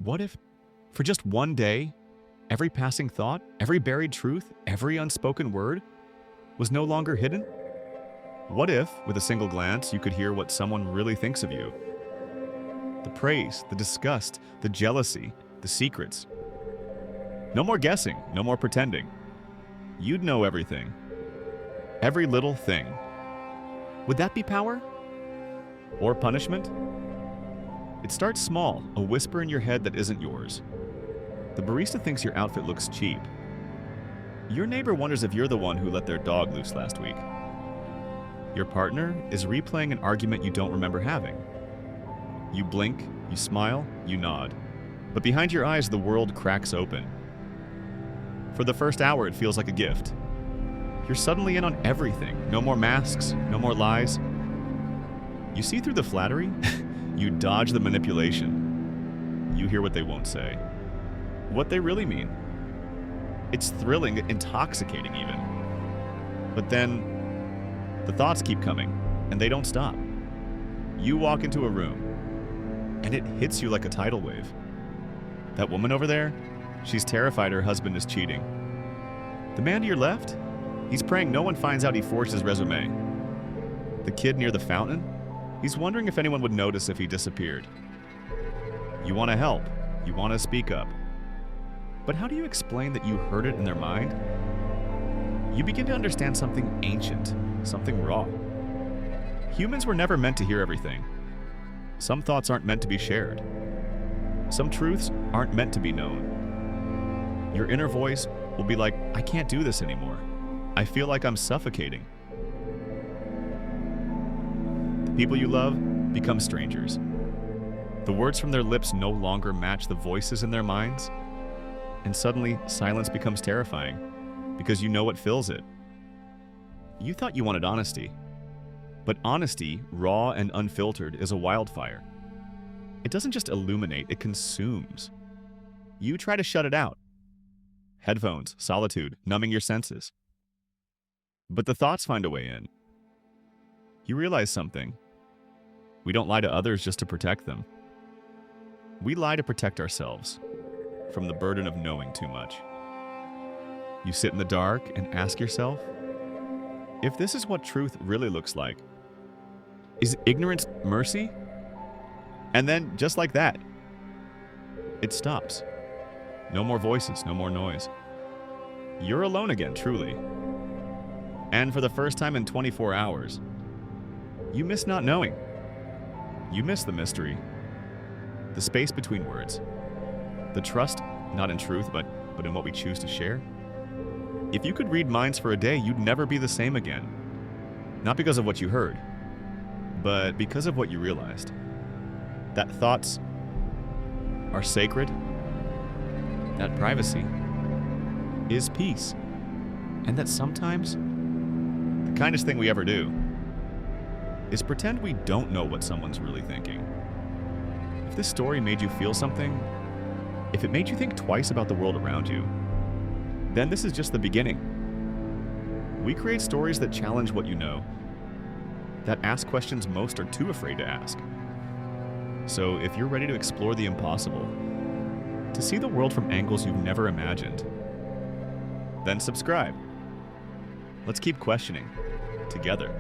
What if, for just one day, every passing thought, every buried truth, every unspoken word was no longer hidden? What if, with a single glance, you could hear what someone really thinks of you? The praise, the disgust, the jealousy, the secrets. No more guessing, no more pretending. You'd know everything. Every little thing. Would that be power? Or punishment? It starts small, a whisper in your head that isn't yours. The barista thinks your outfit looks cheap. Your neighbor wonders if you're the one who let their dog loose last week. Your partner is replaying an argument you don't remember having. You blink, you smile, you nod. But behind your eyes, the world cracks open. For the first hour, it feels like a gift. You're suddenly in on everything. No more masks, no more lies. You see through the flattery, you dodge the manipulation. You hear what they won't say. What they really mean. It's thrilling, intoxicating even. But then, the thoughts keep coming, and they don't stop. You walk into a room, and it hits you like a tidal wave. That woman over there, she's terrified her husband is cheating. The man to your left, he's praying no one finds out he forged his resume. The kid near the fountain, he's wondering if anyone would notice if he disappeared. You want to help, you want to speak up. But how do you explain that you heard it in their mind? You begin to understand something ancient, something raw. Humans were never meant to hear everything. Some thoughts aren't meant to be shared. Some truths aren't meant to be known. Your inner voice will be like, I can't do this anymore. I feel like I'm suffocating. The people you love become strangers. The words from their lips no longer match the voices in their minds. And suddenly, silence becomes terrifying because you know what fills it. You thought you wanted honesty. But honesty, raw and unfiltered, is a wildfire. It doesn't just illuminate, it consumes. You try to shut it out. Headphones, solitude, numbing your senses. But the thoughts find a way in. You realize something. We don't lie to others just to protect them. We lie to protect ourselves from the burden of knowing too much. You sit in the dark and ask yourself, if this is what truth really looks like, is ignorance mercy? And then, just like that, it stops. No more voices, no more noise. You're alone again, truly. And for the first time in 24 hours, you miss not knowing. You miss the mystery, the space between words, the trust not in truth, but in what we choose to share. If you could read minds for a day, you'd never be the same again. Not because of what you heard, but because of what you realized. That thoughts are sacred, that privacy is peace, and that sometimes the kindest thing we ever do is pretend we don't know what someone's really thinking. If this story made you feel something, if it made you think twice about the world around you, then this is just the beginning. We create stories that challenge what you know, that ask questions most are too afraid to ask. So if you're ready to explore the impossible, to see the world from angles you've never imagined, then subscribe. Let's keep questioning together.